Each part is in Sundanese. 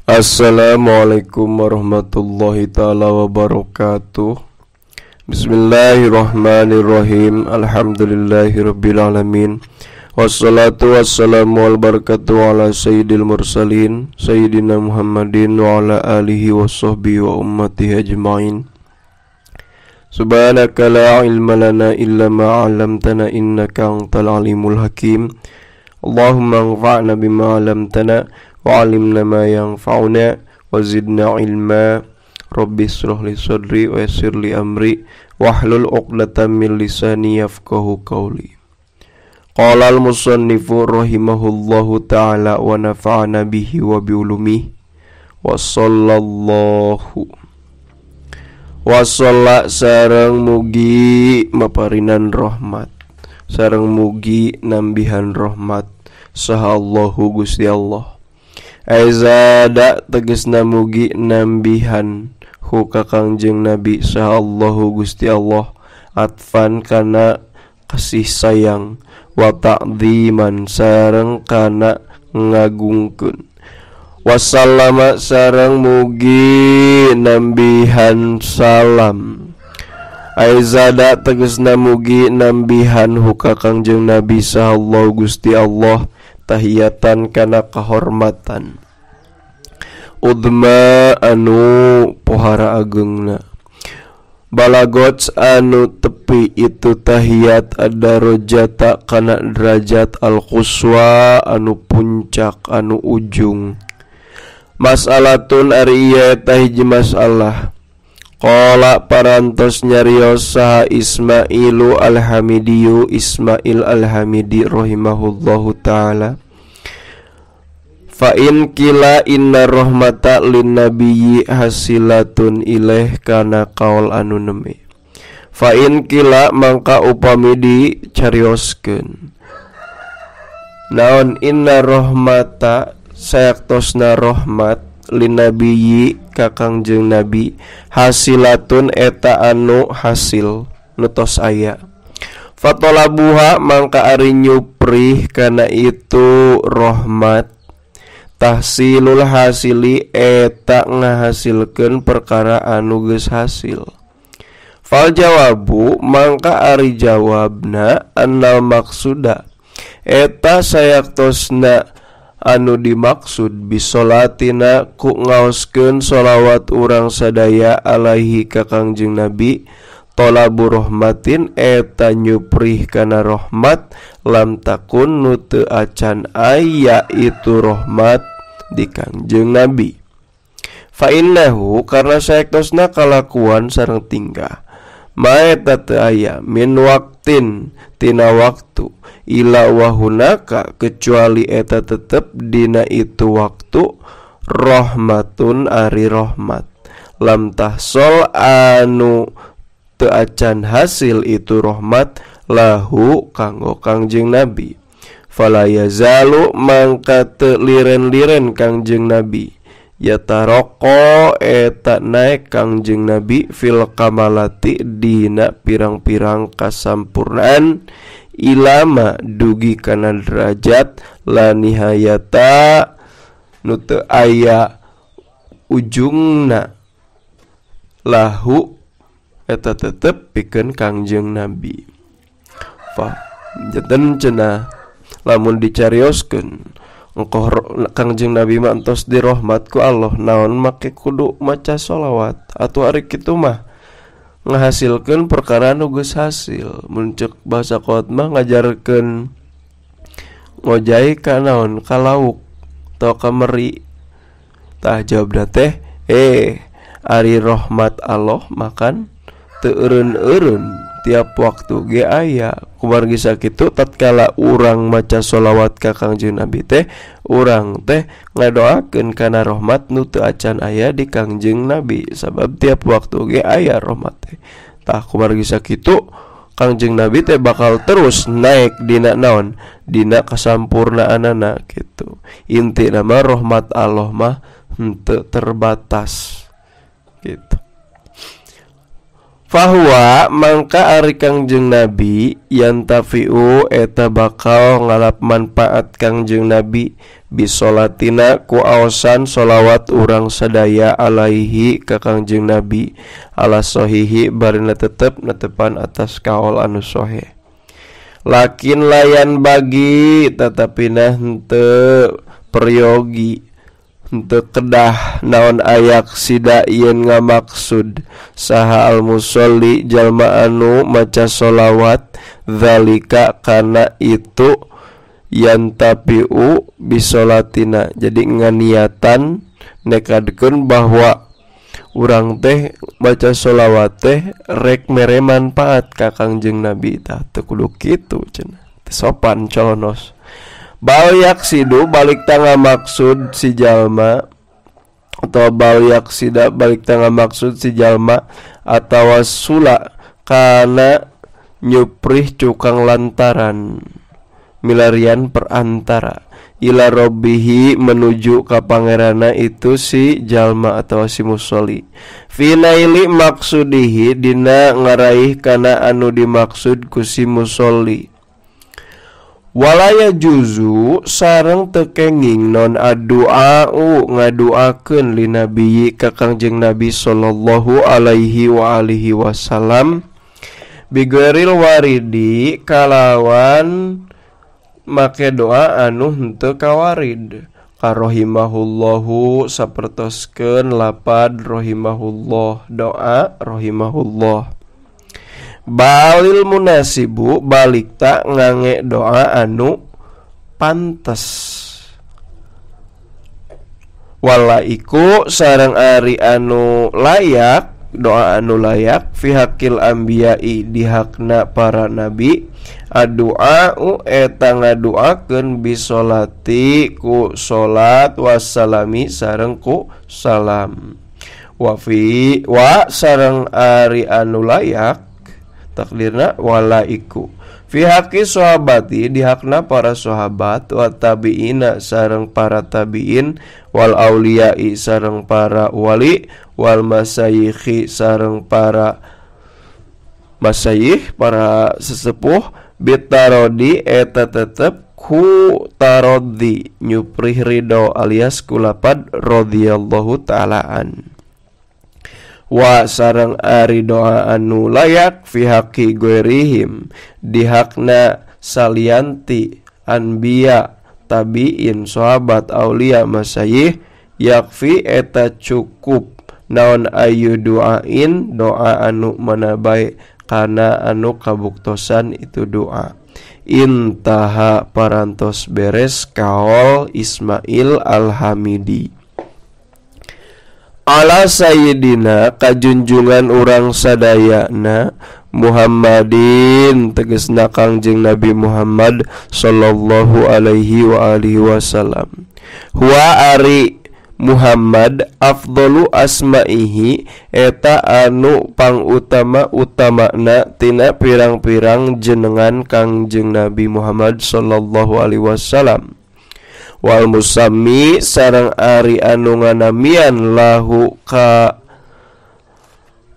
Assalamualaikum warahmatullahi ta'ala wabarakatuh. Bismillahirrahmanirrahim. Alhamdulillahirrabbilalamin. Wassalatu wassalamu wal barakatuh ala sayyidil mursalin Sayyidina Muhammadin wa ala alihi wa sahbihi wa ummatihi ajma'in. Subhanaka la ilma lana illa ma 'allamtana innaka antal alimul hakim. Allahumma anfa'na bima 'allamtana wa 'allimna ma yanfa'una wa zidna ilma. Rabbi shrah li sadri wa yassir li amri wahlul 'uqdatam min lisani yafqahu qawli. Qala al-musannifu rahimahullahu ta'ala wa nafa'ana bihi wa bi ulumihi wa sallallahu wa shalla sareng mugi maparinan rahmat sareng mugi nambihan rahmat saha Allahu Gusti Allah. Aizada tegesna mugi nambihan hu ka Kangjeng Nabi saha Allahu Gusti Allah atfan kana kasih sayang wa ta'dziman sareng kana ngagungkeun. Wassallama sareng mugi nambihan salam. Aizada tegesna mugi nambihan hu ka Kangjeng Nabi saha Allahu Gusti Allah tahiyatan kana kahormatan udma anu pohara agengna balagots anu tepi itu tahiyat ada rojata kana derajat al-quswa anu puncak anu ujung. Mas'alatun ari ieu tah hiji masalah. Qala parantos nyarios saha Ismailu al-Hamidiyu Ismail al-Hamidi rahimahullahu ta'ala. Fa in kila inna rahmata lin nabiyyi hasilatun ilaih kana qaul anu neme. Fa in kila mangka upami dicarioskeun naon inna rahmata sayaktosna rahmat lin nabiyyi ka Kangjeng Nabi hasilatun eta anu hasil nutos aya. Fatolabuha mangka ari nyuprih kana itu rahmat tahsilul hasili eta ngahasilkeun perkara anu geus hasil. Fal jawabu mangka ari jawabna annal maksuda eta sayaktosna anu dimaksud bisolatina ku ngaoskeun sholawat urang sadaya alaihi ka Kangjeng Nabi tolabu rahmatin eta nyuprih kana rahmat lam takun nu teu acan aya itu rahmat di Kangjeng Nabi. Fa innahu karna saektosna kalakuan sareng tingkah maeta teu aya min waktin tina waktu ila wahunaka kecuali eta tetep dina itu waktu rahmatun ari rahmat lam tahsol anu teu acan hasil itu rahmat lahu kanggo Kangjeng Nabi. Fala yazalu mangka teu liren-liren Kangjeng Nabi yataraqqa eta naik Kangjeng Nabi fil kamalati dina pirang-pirang kasampurnaan ilama dugi kana derajat la nihayata nu teu aya ujungna lahu eta tetep pikeun Kangjeng Nabi. Fa janten cenah lamun dicarioskeun engko Kangjeng Nabi mah entos dirahmat ku Allah naon make kudu maca sholawat atuh ari kitu mah ngahasilkeun perkara anu geus hasil. Mun ceuk basa qaut mah ngajarkeun ngojai ka naon ka lauk tau ka meri. Tah jawabna teh ari rahmat Allah makan teu eureun-eureun tiap waktu ge aya. Kumargi sakitu tatkala urang maca sholawat ka Kangjeng Nabi teh urang teh ngadoakeun kana rahmat nu teu acan aya di Kangjeng Nabi sabab tiap waktu ge aya rahmat teh. Tah kumargi sakitu Kangjeng Nabi teh bakal terus naik dina naon dina kasampurnaanana kitu. Intina mah rahmat Allah mah henteu terbatas gitu. Fahuwa mangka ari Kangjeng Nabi yantafi'u eta bakal ngalap manfaat Kangjeng Nabi bisolatina ku aosan sholawat urang sadaya alaihi ka Kangjeng Nabi ala sohihi barina tetep netepan atas kaol anu sohe. Lakin layan bagi tatapina henteu peryogi henteu kedah naon ayak sida yen ngamaksud saha al musolli jalma anu maca sholawat zalika kana itu yantapiu bisolatina. Jadi nganiatan nekadkeun bahwa urang teh baca sholawat teh rek mere manfaat ka Kangjeng Nabi tah teu kudu kitu cenah teu sopan colonos. Balyak sidu balik tangga maksud si jalma atau balyak sida balik tangga maksud si jalma atawa sula kana nyuprih cukang lantaran milarian perantara ila robbihi menuju ka pangerana itu si jalma atau si musolli finaili maksudihi dina ngaraih kana anu dimaksud ku si musolli. Walaya juzu sareng tekenging non adu'au ngaduakeun li nabiyyi ka Kangjeng Nabi sallallahu alaihi wa alihi wasallam bighairil waridi kalawan make doa anu henteu kawarid karohimahullahu sapertoskeun lapad rohimahullah doa rohimahullah. Balil munasibu balik tak ngange doa anu pantes. Walaiku sareng ari anu layak doa anu layak fi hakil anbiya'i di hakna para nabi adu'a'u eta ngaduakeun bisolati ku salat wassalami sareng ku salam. Wa sareng ari anu layak takdirna walaiku fi haqqi sahabati di hakna para sahabat wa tabi'ina sareng para tabi'in wal auliya'i sareng para wali wal masayikhi sareng para masayikh para sesepuh bitarodi eta tetep ku taroddi nyuprih ridho alias kulapad radhiyallahu ta'alaan. Wa sareng ari doa anu layak fi haqqi ghairihim di hakna salianti anbiya tabiin sahabat aulia masayih yakfi eta cukup naon ayu doain doa anu manabai kana anu kabuktosan itu doa. Intaha parantos beres kaol Ismail Al-Hamidi. Ala sayyidina kajunjungan urang sadayana Muhammadin tegasna Kangjeng Nabi Muhammad sallallahu alaihi wa alihi wasallam. Huwa ari Muhammad afdalu asma'ihi eta anu pangutama utamana tina pirang-pirang jenengan Kangjeng Nabi Muhammad sallallahu alaihi wasallam. Wal musammi sareng ari anu nganamian lahu ka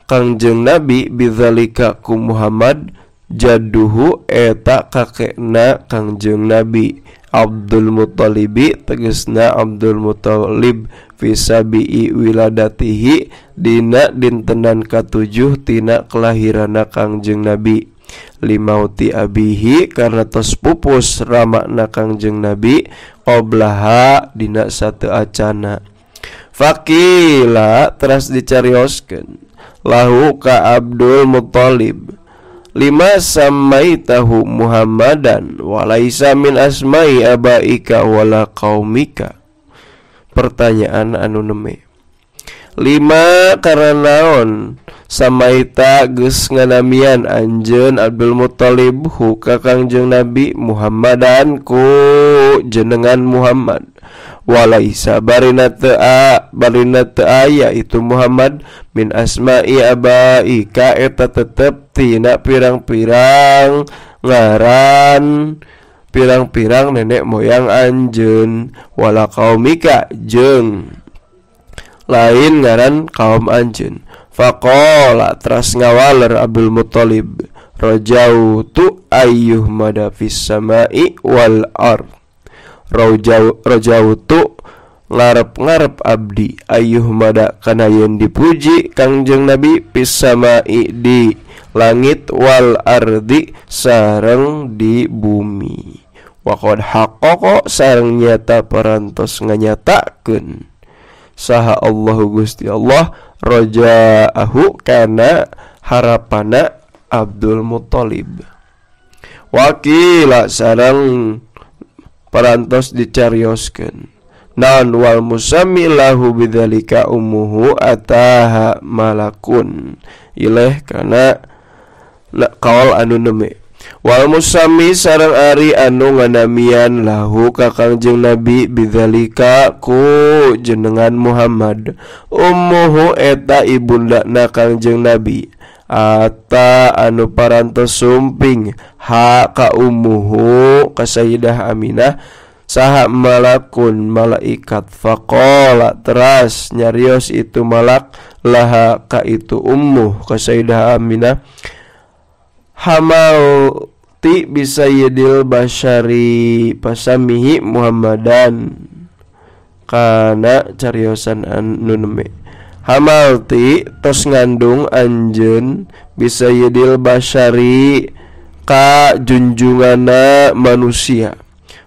Kangjeng Nabi bidzalika ku Muhammad jadduhu eta kakekna Kangjeng Nabi Abdul Muttalibi tegasna Abdul Muttalib fi sabi'i wiladatihi dina dintenan katujuh tina kelahirana Kangjeng Nabi limauti abihi karena tos pupus ramakna Kangjeng Nabi qoblaha dina satu acana. Fakila teras dicarioskeun lahu ka Abdul Muttalib lima samaitahu Muhammadan walaisa min asma'i abaika wala qaumika. Pertanyaan anu neme lima karena naon samaita geus nganamian anjeun Abdul Muttalib hu ka Kangjeng Nabi Muhammadan ku jenengan Muhammad walaisa barina teu aya itu Muhammad min asma'i abaika eta tetep tina pirang-pirang ngaran pirang-pirang nenek moyang anjeun wala qaumika jeung lain ngaran kaum anjeun Faqala teras ngawaler Abdul Muthalib, rajautu ayyuh mada fis samai wal ard. Rajautu ngarep-ngarep abdi ayyuh mada kana yen dipuji Kangjeng Nabi fis samai di langit wal ardi sareng di bumi. Wa qad haqqaqa sareng nyata parantos nganyatakeun saha Allahu Gusti Allah rajaahu kana harapana Abdul Muthalib. Wakila sareng parantos dicarioskeun naon wal musammi lahu bidzalika ummuhu ataha malakun ilaih kana kaul anu neme. Wal musammi sareng ari anu nganamian lahu ka Kangjeng Nabi bidzalika ku jenengan Muhammad ummuhu eta ibundana Kangjeng Nabi ata anu parantos sumping ha ka ummuhu ka Sayyidah Aminah saha malakun malaikat. Faqala teras nyarios itu malak laha ka itu ummuh ka Sayyidah Aminah, hamalti bisa yedil basyari pasamihi Muhammadan kana cariosan anu neme. Hamalti tos ngandung anjeun bisa yedil basyari ka junjungana manusia,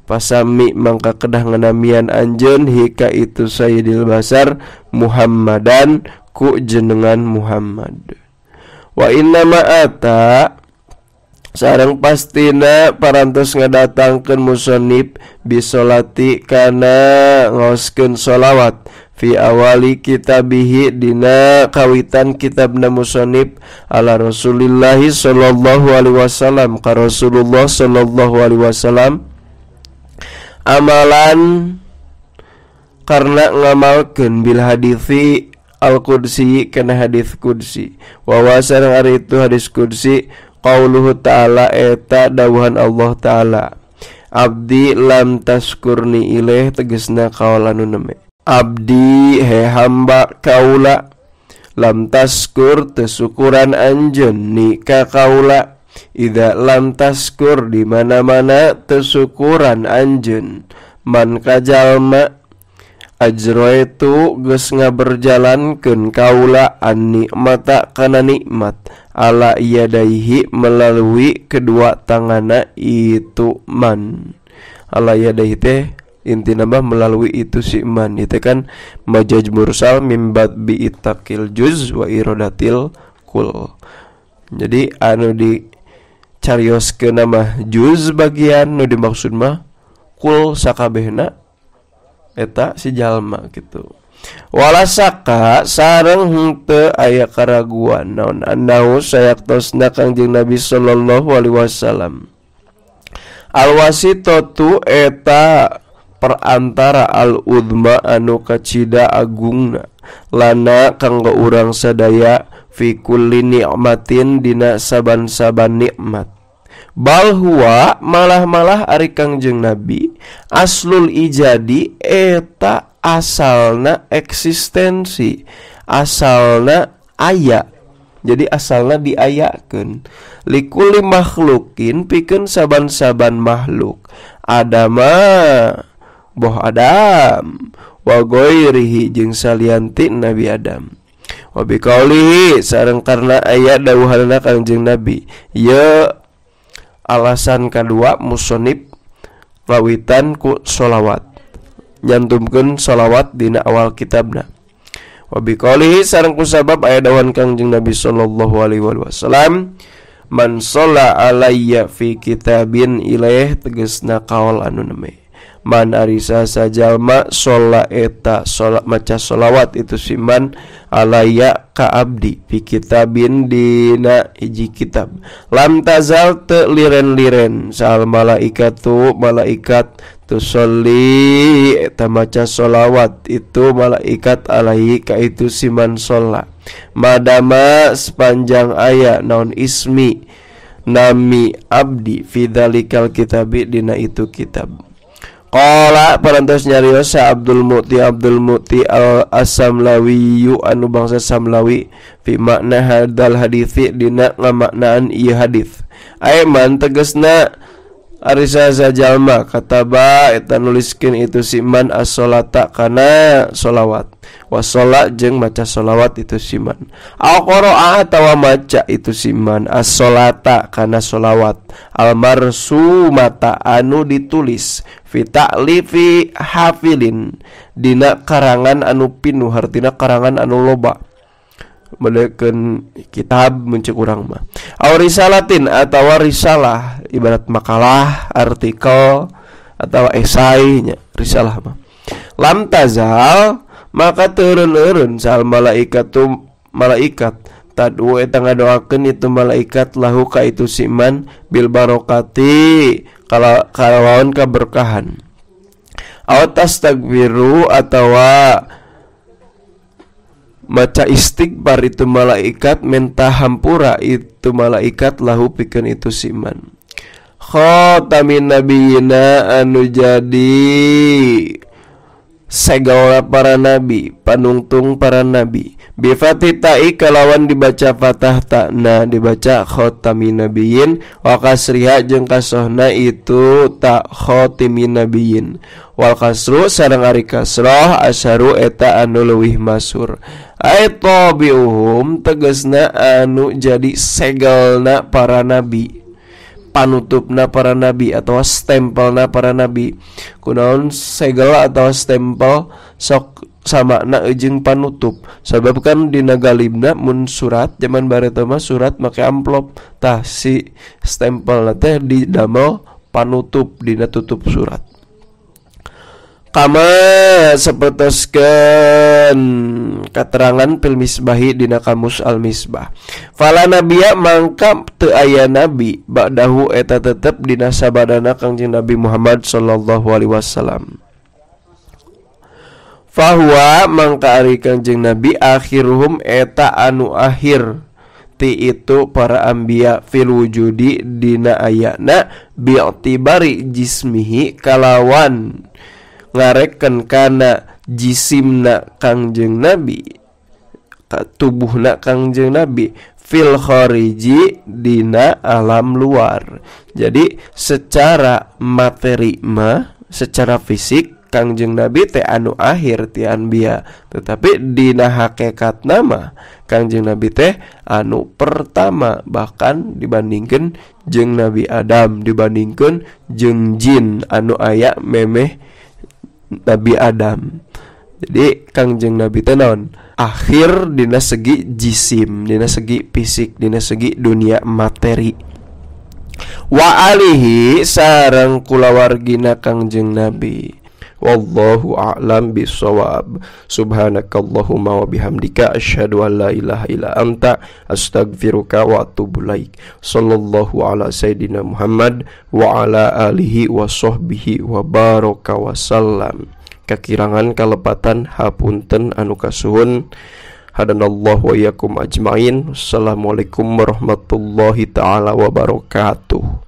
pasami mangka kedah nganamian anjeun hika itu sayyidil basar Muhammadan ku jenengan Muhammad. Wa inna ma'ata sareng pastina parantos ngadatangkeun musannif bisolati kana ngaoskeun sholawat fi awali kitabihi dina kawitan kitabna musannif ala Rasulillah sallallahu alaihi wasallam ka Rasulullah sallallahu alaihi wasallam amalan karena ngamalkeun bil hadithi al-qudsi kana hadis qudsi wa wasareng ari itu hadis qudsi qauluhu ta'ala eta dawuhan Allah ta'ala abdi lam taskurni ilaih tegesna kaul anu neme. Abdi he hamba kaula lam taskur tesukuran anjeun ni ka kaula ida lam taskur di mana-mana tesukuran anjeun man kajalma ajroitu geus ngaberjalankeun kaula an nikmata kana nikmat ala yadaihi melalui kedua tangana itu man. Ala yadaihi teh intina mah melalui itu si man itu kan majaz mursal mimbat bi ittaqil juz wa iradatil kul. Jadi anu dicarioskeun nama juz bagian nu dimaksud mah kul sakabehna eta si jalma gitu. Walasaka sareng henteu aya karaguan naon annahu sayaktosna Kangjeng Nabi sallallahu alaihi wasallam alwasitatu eta perantara al-udma anu kacida agungna lana kanggo urang sadaya fi kulli ni'matin dina saban-saban nikmat. Bal huwa malah ari Kangjeng Nabi aslul ijadi eta asalna eksistensi, asalna aya. Jadi asalna diayakeun likulli makhlukin pikeun saban-saban makhluk adama boh Adam wa ghairihi jeung salianti Nabi Adam. Wa biqaulihi sareng karna aya dawuhanna Kangjeng Nabi ya alasan kedua musonib ngawitan ku sholawat nyantumkeun sholawat dina awal kitabna. Wa biqaulihi sareng ku sabab aya dawuhan Kangjeng Nabi sallallahu alaihi wasallam man shalla alayya fi kitabin ilaih tegasna kaul anu neme man arisa sajalma sholla eta sholat maca sholawat itu siman alaya ka abdi fi kitabin dina hiji kitab lam tazal te liren-liren sal malaikatu malaikat tu sholli eta maca sholawat itu malaikat alaihi ka itu siman sholla madama sepanjang aya naon ismi nami abdi fi dzalikal kitabi dina itu kitab. Qala parantos nyarios sa Abdul Muti al Asamlawi anu bangsa Samlawi fi makna hadal hadithi dina ngamaknaan ieu hadis. Aiman tegasna ari sajalma kataba eta nuliskeun itu si man as-sholata kana sholawat wa sholat jeung maca sholawat itu si man al qira'a atawa maca itu si man as-sholata kana sholawat al marsumata anu ditulis fi ta'lifi hafilin dina karangan anu pinuh artina karangan anu loba meulekeun kitab muncul urang mah aw risalatin atawa risalah ibarat makalah artikel atawa esai nya risalah mah lam tazal maka teureun-eureun sal malaikatu malaikat tad'u eta ngadoakeun itu malaikat lahu ka itu siman bil barokati kalawan kaberkahan aw tastagfiru atawa maca istighfar itu malaikat minta hampura itu malaikat lahu pikeun itu siman khatamin nabiyina anu jadi segala para nabi panungtung para nabi bi fathitai kalawan dibaca fathah ta'na dibaca khatamin nabiyyin wa kasriha jeung kasrohna itu ta khatimin nabiyyin wal kasru sareng ari kasroh asharu eta anu leuwih masyhur ai tabiuhum tegasna anu jadi segelna para nabi panutupna para nabi atau stempelna para nabi kunaon segel atau stempel sok samakna jeung panutup sabab kan dina galibna mun surat zaman bareta mah surat make amplop tah si stempelna teh didamel panutup dina tutup surat kama sapertoskeun katerangan fil misbahi dina kamus al misbah fala nabiyya mangka teu aya nabi ba'dahu eta tetep dina sabadana Kangjeng Nabi Muhammad sallallahu alaihi wasallam fahuwa mangka ari Kangjeng Nabi akhiruhum eta anu akhir ti itu para anbiya fil wujudi dina ayana bi'tibari jismihi kalawan ngareken kana jisimna Kangjeng Nabi tubuhna Kangjeng Nabi fil khariji dina alam luar. Jadi secara materi mah secara fisik Kangjeng Nabi teh anu akhir ti anbiya, tetapi dina hakikat nama Kangjeng Nabi teh anu pertama, bahkan dibandingkan jeung Nabi Adam, dibandingkan jeung jin anu aya memeh Nabi Adam. Jadi Kangjeng Nabi teh naon? Akhir dina segi jisim, dina segi fisik, dina segi dunia materi. Wa alihi sareng kulawargina Kangjeng Nabi. Wallahu a'lam bissawab. Subhanakallahumma wa bihamdika asyhadu an la ilaha illa anta astaghfiruka wa atubu ilaik. Sallallahu ala sayidina Muhammad wa ala alihi wa sahbihi wa baraka wa sallam. Kakirangan kalepatan hapunten anu kasuhun. Hadanallahu wa iyyakum ajmain. Assalamualaikum warahmatullahi taala wabarakatuh.